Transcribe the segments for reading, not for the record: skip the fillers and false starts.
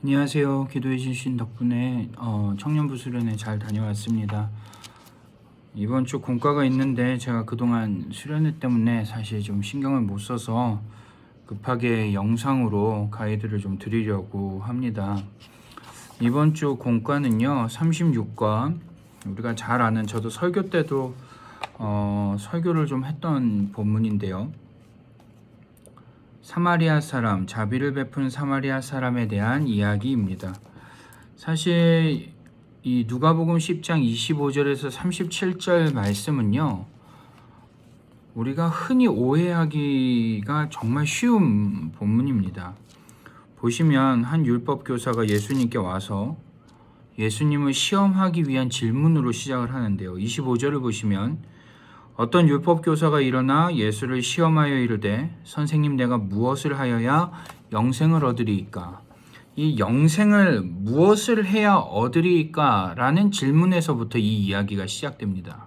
안녕하세요. 기도해 주신 덕분에 청년부 수련회 잘 다녀왔습니다. 이번 주 공과가 있는데 제가 그동안 수련회 때문에 사실 좀 신경을 못 써서 급하게 영상으로 가이드를 좀 드리려고 합니다. 이번 주 공과는요 36과, 우리가 잘 아는, 저도 설교 때도 설교를 좀 했던 본문인데요. 사마리아 사람, 자비를 베푼 사마리아 사람에 대한 이야기입니다. 사실 이 누가복음 10장 25절에서 37절 말씀은요, 우리가 흔히 오해하기가 정말 쉬운 본문입니다. 보시면 한 율법 교사가 예수님께 와서 예수님을 시험하기 위한 질문으로 시작을 하는데요. 25절을 보시면 어떤 율법 교사가 일어나 예수를 시험하여 이르되 선생님, 내가 무엇을 하여야 영생을 얻으리이까? 이 영생을 무엇을 해야 얻으리이까? 라는 질문에서부터 이 이야기가 시작됩니다.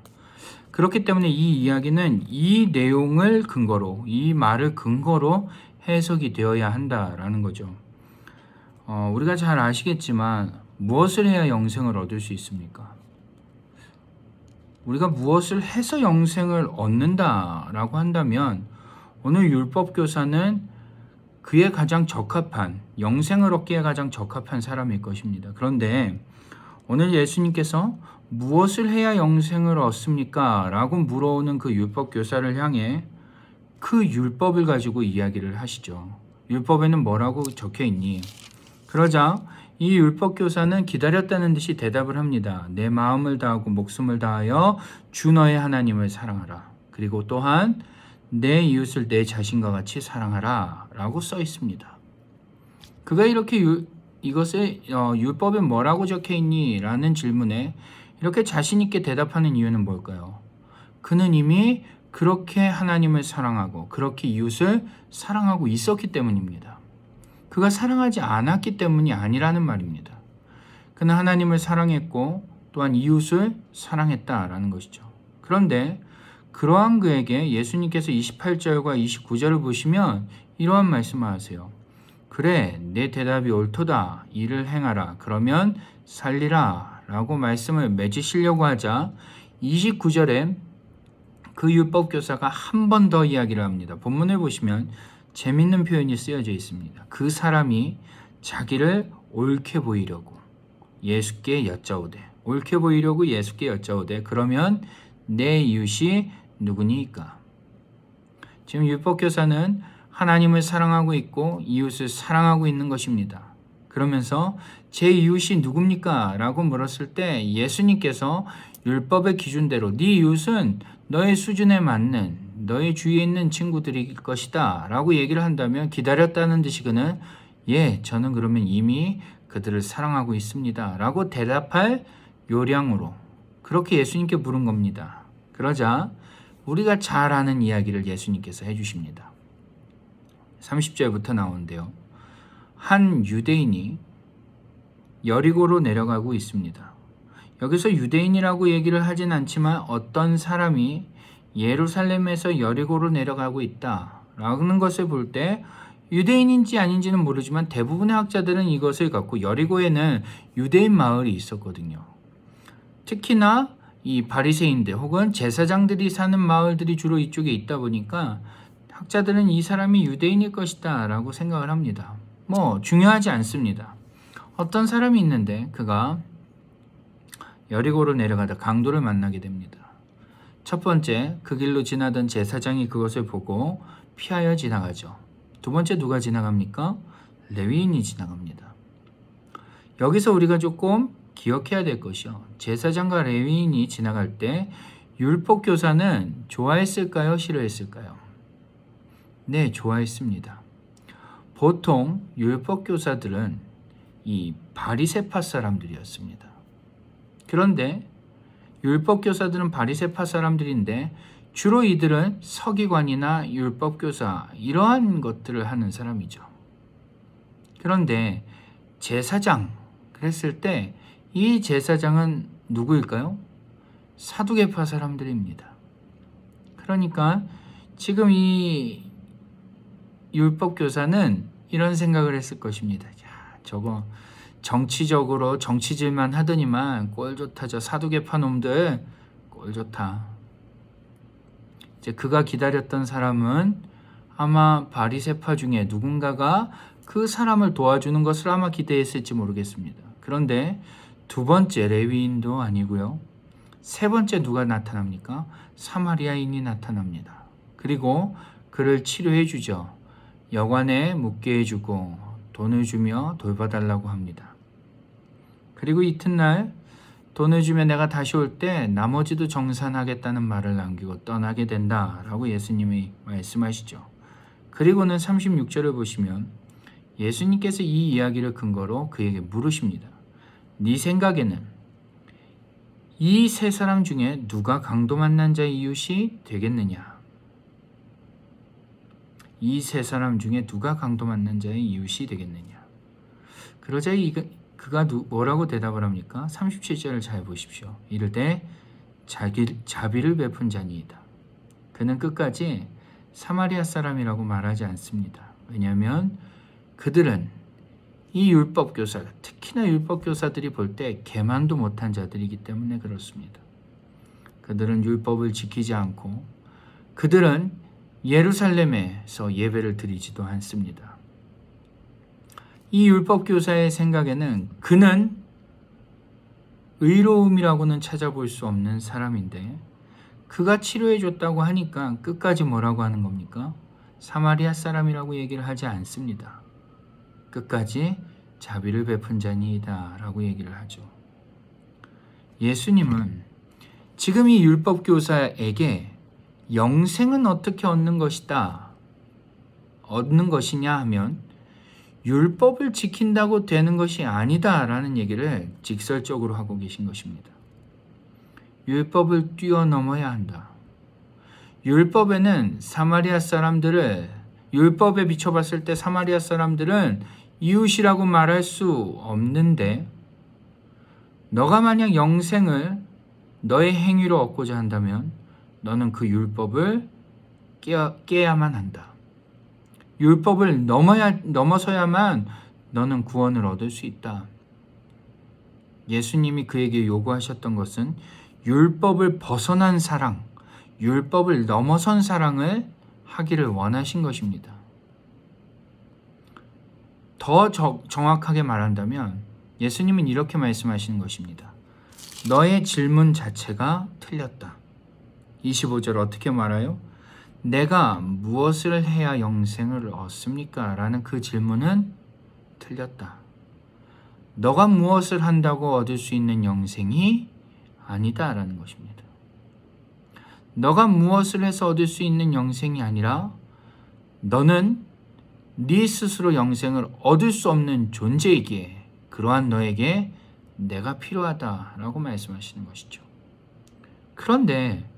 그렇기 때문에 이 이야기는 이 내용을 근거로, 이 말을 근거로 해석이 되어야 한다라는 거죠. 우리가 잘 아시겠지만 무엇을 해야 영생을 얻을 수 있습니까? 우리가 무엇을 해서 영생을 얻는다라고 한다면 오늘 율법교사는 그에 가장 적합한, 영생을 얻기에 가장 적합한 사람일 것입니다. 그런데 오늘 예수님께서 무엇을 해야 영생을 얻습니까? 라고 물어오는 그 율법교사를 향해 그 율법을 가지고 이야기를 하시죠. 율법에는 뭐라고 적혀 있니? 그러자 이 율법교사는 기다렸다는 듯이 대답을 합니다. 내 마음을 다하고 목숨을 다하여 주 너의 하나님을 사랑하라. 그리고 또한 내 이웃을 내 자신과 같이 사랑하라 라고 써 있습니다. 그가 이렇게 이것에 율법에 뭐라고 적혀 있니? 라는 질문에 이렇게 자신 있게 대답하는 이유는 뭘까요? 그는 이미 그렇게 하나님을 사랑하고 그렇게 이웃을 사랑하고 있었기 때문입니다. 그가 사랑하지 않았기 때문이 아니라는 말입니다. 그는 하나님을 사랑했고 또한 이웃을 사랑했다라는 것이죠. 그런데 그러한 그에게 예수님께서 28절과 29절을 보시면 이러한 말씀을 하세요. 그래, 내 대답이 옳도다. 이를 행하라. 그러면 살리라. 라고 말씀을 맺으시려고 하자 29절에 그 율법교사가 한 번 더 이야기를 합니다. 본문을 보시면 재밌는 표현이 쓰여져 있습니다. 그 사람이 자기를 옳게 보이려고 예수께 여짜오되, 옳게 보이려고 예수께 여짜오되, 그러면 내 이웃이 누구니까? 지금 율법교사는 하나님을 사랑하고 있고 이웃을 사랑하고 있는 것입니다. 그러면서 제 이웃이 누굽니까? 라고 물었을 때 예수님께서 율법의 기준대로 네 이웃은 너의 수준에 맞는 너의 주위에 있는 친구들일 것이다 라고 얘기를 한다면 기다렸다는 듯이 그는 저는 그러면 이미 그들을 사랑하고 있습니다 라고 대답할 요량으로 그렇게 예수님께 물은 겁니다. 그러자 우리가 잘 아는 이야기를 예수님께서 해주십니다. 30절부터 나오는데요. 한 유대인이 여리고로 내려가고 있습니다. 여기서 유대인이라고 얘기를 하진 않지만 어떤 사람이 예루살렘에서 여리고로 내려가고 있다라는 것을 볼 때 유대인인지 아닌지는 모르지만 대부분의 학자들은 이것을 갖고 여리고에는 유대인 마을이 있었거든요. 특히나 이 바리새인들 혹은 제사장들이 사는 마을들이 주로 이쪽에 있다 보니까 학자들은 이 사람이 유대인일 것이다 라고 생각을 합니다. 중요하지 않습니다. 어떤 사람이 있는데 그가 여리고로 내려가다 강도를 만나게 됩니다. 첫 번째, 그 길로 지나던 제사장이 그것을 보고 피하여 지나가죠. 두 번째, 누가 지나갑니까? 레위인이 지나갑니다. 여기서 우리가 조금 기억해야 될 것이요. 제사장과 레위인이 지나갈 때 율법교사는 좋아했을까요? 싫어했을까요? 네, 좋아했습니다. 보통 율법교사들은 이 바리새파 사람들이었습니다. 그런데 율법교사들은 바리새파 사람들인데 주로 이들은 서기관이나 율법교사 이러한 것들을 하는 사람이죠. 그런데 제사장 그랬을 때 이 제사장은 누구일까요? 사두개파 사람들입니다. 그러니까 지금 이 율법교사는 이런 생각을 했을 것입니다. 저거 정치적으로 정치질만 하더니만 꼴 좋다. 저 사두개파 놈들 꼴 좋다. 이제 그가 기다렸던 사람은 아마 바리새파 중에 누군가가 그 사람을 도와주는 것을 아마 기대했을지 모르겠습니다. 그런데 두 번째 레위인도 아니고요. 세 번째 누가 나타납니까? 사마리아인이 나타납니다. 그리고 그를 치료해 주죠. 여관에 묵게 해주고 돈을 주며 돌봐달라고 합니다. 그리고 이튿날 돈을 주면 내가 다시 올 때 나머지도 정산하겠다는 말을 남기고 떠나게 된다라고 예수님이 말씀하시죠. 그리고는 36절을 보시면 예수님께서 이 이야기를 근거로 그에게 물으십니다. 네 생각에는 이 세 사람 중에 누가 강도 만난 자의 이웃이 되겠느냐? 이 세 사람 중에 누가 강도 만난 자의 이웃이 되겠느냐? 그러자 그가 뭐라고 대답을 합니까? 37절을 잘 보십시오. 이르되 자비를 베푼 자니이다. 그는 끝까지 사마리아 사람이라고 말하지 않습니다. 왜냐하면 그들은 이 율법교사, 특히나 율법교사들이 볼 때 개만도 못한 자들이기 때문에 그렇습니다. 그들은 율법을 지키지 않고 그들은 예루살렘에서 예배를 드리지도 않습니다. 이 율법교사의 생각에는 그는 의로움이라고는 찾아볼 수 없는 사람인데 그가 치료해 줬다고 하니까 끝까지 뭐라고 하는 겁니까? 사마리아 사람이라고 얘기를 하지 않습니다. 끝까지 자비를 베푼 자니이다 라고 얘기를 하죠. 예수님은 지금 이 율법교사에게 영생은 어떻게 얻는 것이냐 하면 율법을 지킨다고 되는 것이 아니다라는 얘기를 직설적으로 하고 계신 것입니다. 율법을 뛰어넘어야 한다. 율법에 비춰봤을 때 사마리아 사람들은 이웃이라고 말할 수 없는데 너가 만약 영생을 너의 행위로 얻고자 한다면 너는 그 율법을 깨야만 한다. 율법을 넘어서야만 너는 구원을 얻을 수 있다. 예수님이 그에게 요구하셨던 것은 율법을 벗어난 사랑, 율법을 넘어선 사랑을 하기를 원하신 것입니다. 더 정확하게 말한다면 예수님은 이렇게 말씀하시는 것입니다. 너의 질문 자체가 틀렸다. 25절 어떻게 말해요? 내가 무엇을 해야 영생을 얻습니까? 라는 그 질문은 틀렸다. 너가 무엇을 한다고 얻을 수 있는 영생이 아니다 라는 것입니다. 너가 무엇을 해서 얻을 수 있는 영생이 아니라 너는 네 스스로 영생을 얻을 수 없는 존재이기에 그러한 너에게 내가 필요하다라고 말씀하시는 것이죠. 그런데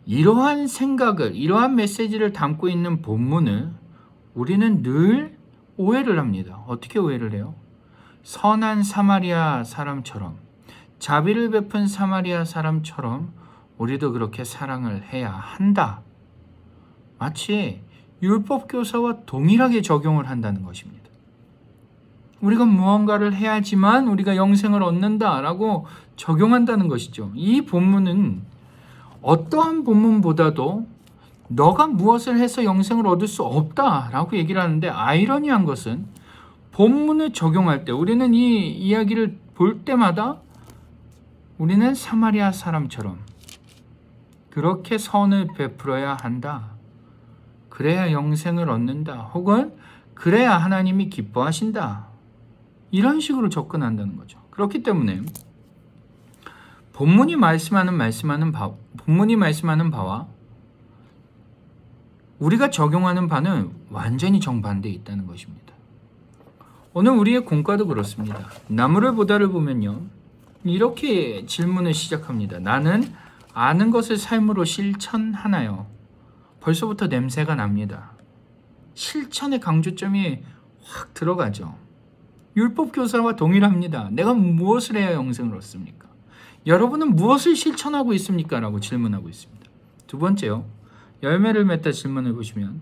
이러한 생각을, 이러한 메시지를 담고 있는 본문을 우리는 늘 오해를 합니다. 어떻게 오해를 해요? 선한 사마리아 사람처럼, 자비를 베푼 사마리아 사람처럼 우리도 그렇게 사랑을 해야 한다. 마치 율법교사와 동일하게 적용을 한다는 것입니다. 우리가 무언가를 해야지만 우리가 영생을 얻는다라고 적용한다는 것이죠. 이 본문은 어떠한 본문보다도 너가 무엇을 해서 영생을 얻을 수 없다라고 얘기를 하는데 아이러니한 것은 본문을 적용할 때 우리는 이 이야기를 볼 때마다 우리는 사마리아 사람처럼 그렇게 선을 베풀어야 한다. 그래야 영생을 얻는다. 혹은 그래야 하나님이 기뻐하신다. 이런 식으로 접근한다는 거죠. 그렇기 때문에 본문이 말씀하는 바와 우리가 적용하는 바는 완전히 정반대에 있다는 것입니다. 오늘 우리의 공과도 그렇습니다. 나무를 보다를 보면요. 이렇게 질문을 시작합니다. 나는 아는 것을 삶으로 실천하나요? 벌써부터 냄새가 납니다. 실천의 강조점이 확 들어가죠. 율법교사와 동일합니다. 내가 무엇을 해야 영생을 얻습니까? 여러분은 무엇을 실천하고 있습니까? 라고 질문하고 있습니다. 두 번째요. 열매를 맺다 질문을 보시면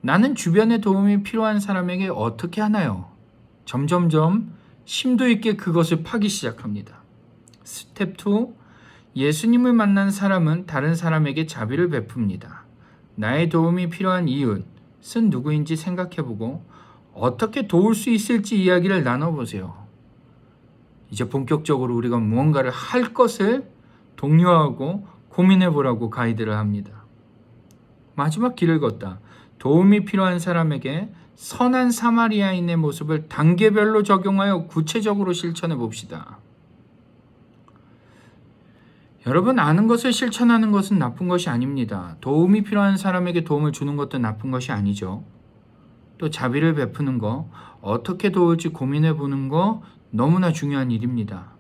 나는 주변의 도움이 필요한 사람에게 어떻게 하나요? 점점점 심도 있게 그것을 파기 시작합니다. 스텝 2. 예수님을 만난 사람은 다른 사람에게 자비를 베풉니다. 나의 도움이 필요한 이웃은 누구인지 생각해보고 어떻게 도울 수 있을지 이야기를 나눠보세요. 이제 본격적으로 우리가 무언가를 할 것을 독려하고 고민해보라고 가이드를 합니다. 마지막 길을 걷다. 도움이 필요한 사람에게 선한 사마리아인의 모습을 단계별로 적용하여 구체적으로 실천해 봅시다. 여러분, 아는 것을 실천하는 것은 나쁜 것이 아닙니다. 도움이 필요한 사람에게 도움을 주는 것도 나쁜 것이 아니죠. 또 자비를 베푸는 거, 어떻게 도울지 고민해 보는 거 너무나 중요한 일입니다.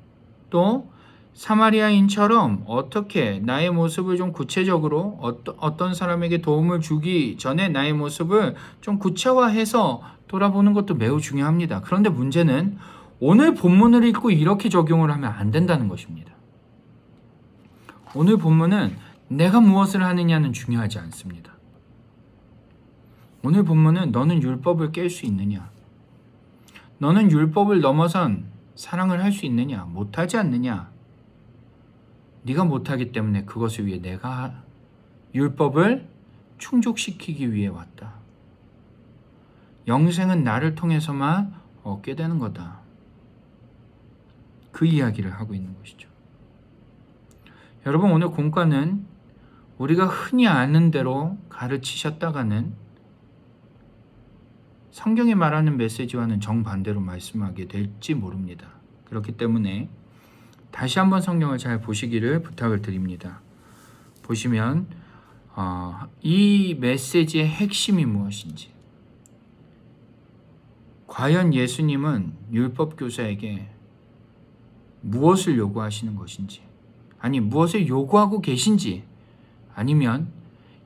또 사마리아인처럼 어떻게 나의 모습을 좀 구체적으로 어떤 사람에게 도움을 주기 전에 나의 모습을 좀 구체화해서 돌아보는 것도 매우 중요합니다. 그런데 문제는 오늘 본문을 읽고 이렇게 적용을 하면 안 된다는 것입니다. 오늘 본문은 내가 무엇을 하느냐는 중요하지 않습니다. 오늘 본문은 너는 율법을 깰 수 있느냐? 너는 율법을 넘어선 사랑을 할 수 있느냐? 못하지 않느냐? 네가 못하기 때문에 그것을 위해 내가 율법을 충족시키기 위해 왔다. 영생은 나를 통해서만 얻게 되는 거다. 그 이야기를 하고 있는 것이죠. 여러분, 오늘 공과는 우리가 흔히 아는 대로 가르치셨다가는 성경이 말하는 메시지와는 정반대로 말씀하게 될지 모릅니다. 그렇기 때문에 다시 한번 성경을 잘 보시기를 부탁을 드립니다. 보시면 이 메시지의 핵심이 무엇인지, 과연 예수님은 율법교사에게 무엇을 요구하시는 것인지, 아니 무엇을 요구하고 계신지, 아니면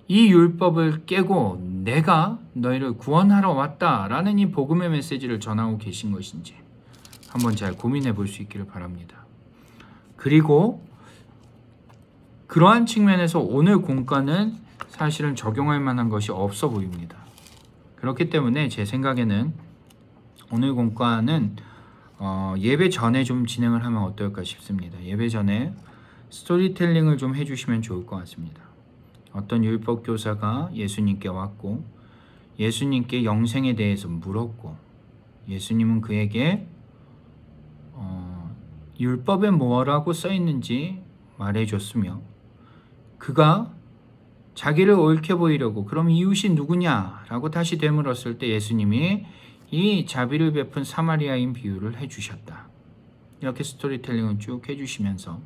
이 율법을 깨고 내가 너희를 구원하러 왔다라는 이 복음의 메시지를 전하고 계신 것인지 한번 잘 고민해 볼 수 있기를 바랍니다. 그리고 그러한 측면에서 오늘 공과는 사실은 적용할 만한 것이 없어 보입니다. 그렇기 때문에 제 생각에는 오늘 공과는 예배 전에 좀 진행을 하면 어떨까 싶습니다. 예배 전에 스토리텔링을 좀 해주시면 좋을 것 같습니다. 어떤 율법 교사가 예수님께 왔고 예수님께 영생에 대해서 물었고 예수님은 그에게 율법에 뭐라고 써 있는지 말해줬으며 그가 자기를 옳게 보이려고 그럼 이웃이 누구냐라고 다시 되물었을 때 예수님이 이 자비를 베푼 사마리아인 비유를 해주셨다. 이렇게 스토리텔링을 쭉 해주시면서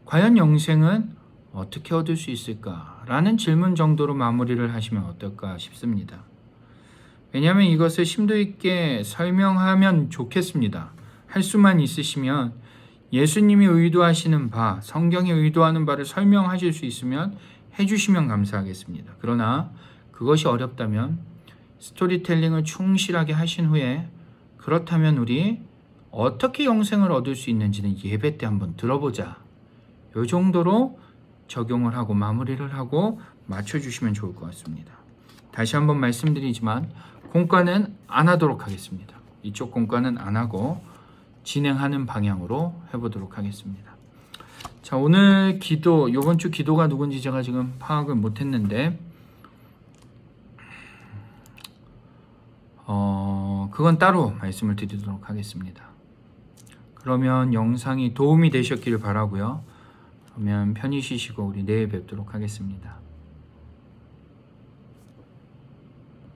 과연 영생은 어떻게 얻을 수 있을까라는 질문 정도로 마무리를 하시면 어떨까 싶습니다. 왜냐하면 이것을 심도 있게 설명하면 좋겠습니다. 할 수만 있으시면 예수님이 의도하시는 바, 성경이 의도하는 바를 설명하실 수 있으면 해주시면 감사하겠습니다. 그러나 그것이 어렵다면 스토리텔링을 충실하게 하신 후에 그렇다면 우리 어떻게 영생을 얻을 수 있는지는 예배 때 한번 들어보자. 이 정도로 적용을 하고 마무리를 하고 맞춰주시면 좋을 것 같습니다. 다시 한번 말씀드리지만 공과는 안 하도록 하겠습니다. 이쪽 공과는 안 하고 진행하는 방향으로 해보도록 하겠습니다. 자, 오늘 기도, 이번 주 기도가 누군지 제가 지금 파악을 못했는데 그건 따로 말씀을 드리도록 하겠습니다. 그러면 영상이 도움이 되셨기를 바라고요. 그러면 편히 쉬시고 우리 내일 뵙도록 하겠습니다.